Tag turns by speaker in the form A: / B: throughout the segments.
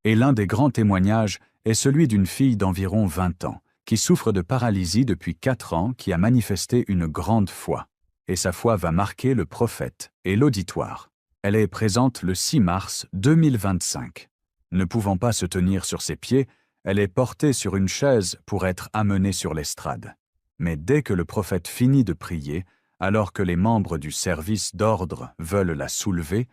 A: Et l'un des grands témoignages est celui d'une fille d'environ 20 ans, qui souffre de paralysie depuis 4 ans, qui a manifesté une grande foi. Et sa foi va marquer le prophète et l'auditoire. Elle est présente le 6 mars 2025. Ne pouvant pas se tenir sur ses pieds, elle est portée sur une chaise pour être amenée sur l'estrade. Mais dès que le prophète finit de prier, alors que les membres du service d'ordre veulent la soulever,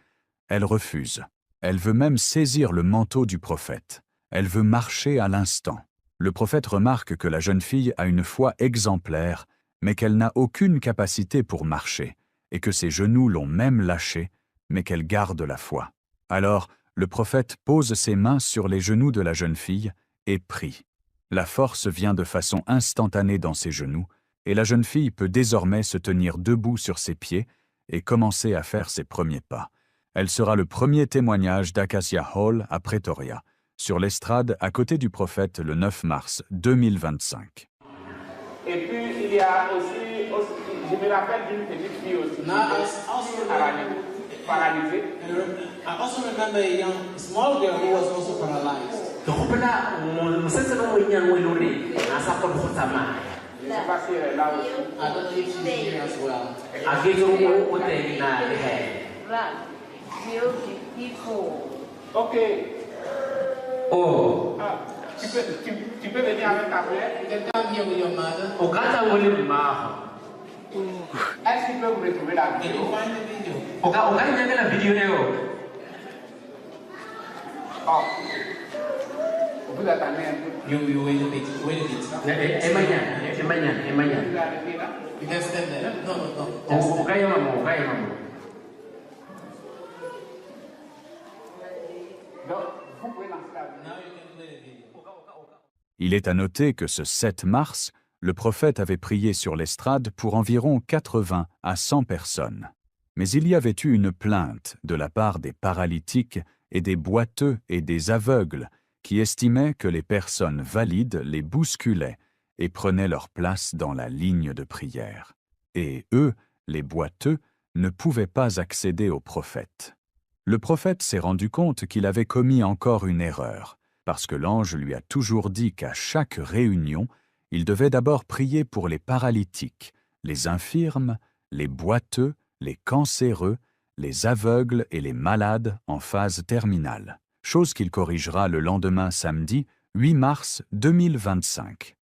A: elle refuse. Elle veut même saisir le manteau du prophète. Elle veut marcher à l'instant. Le prophète remarque que la jeune fille a une foi exemplaire, mais qu'elle n'a aucune capacité pour marcher, et que ses genoux l'ont même lâchée, mais qu'elle garde la foi. Alors, le prophète pose ses mains sur les genoux de la jeune fille et prie. La force vient de façon instantanée dans ses genoux, et la jeune fille peut désormais se tenir debout sur ses pieds et commencer à faire ses premiers pas. Elle sera le premier témoignage d'Acacia Hall à Pretoria, sur l'estrade à côté du prophète le 9 mars 2025.
B: Et puis il y a aussi je me rappelle d'une petite fille aussi, paralysée.
C: I also remember a young small girl who was also paralyzed.
B: Je ne sais pas si elle est là aussi.
C: I don't know if she's here as well.
B: Ok.
D: Oh.
B: Ah, tu peux venir avec ta mère.
C: You can come here with your mother.
B: Est-ce qu'il peut me retrouver la
C: Can
B: vidéo?
C: you find the video?
B: Oh. Vous attendez un peu.
C: You wait a bit. Wait a bit.
B: Vous arrêtez là.
C: You can stand there. No. Just stand.
B: Donc, vous pouvez lancer la vidéo.
C: Now you can play the video.
A: Il est à noter que ce 7 mars, le prophète avait prié sur l'estrade pour environ 80 à 100 personnes. Mais il y avait eu une plainte de la part des paralytiques et des boiteux et des aveugles qui estimaient que les personnes valides les bousculaient et prenaient leur place dans la ligne de prière. Et eux, les boiteux, ne pouvaient pas accéder au prophète. Le prophète s'est rendu compte qu'il avait commis encore une erreur, parce que l'ange lui a toujours dit qu'à chaque réunion, il devait d'abord prier pour les paralytiques, les infirmes, les boiteux, les cancéreux, les aveugles et les malades en phase terminale, chose qu'il corrigera le lendemain samedi 8 mars 2025.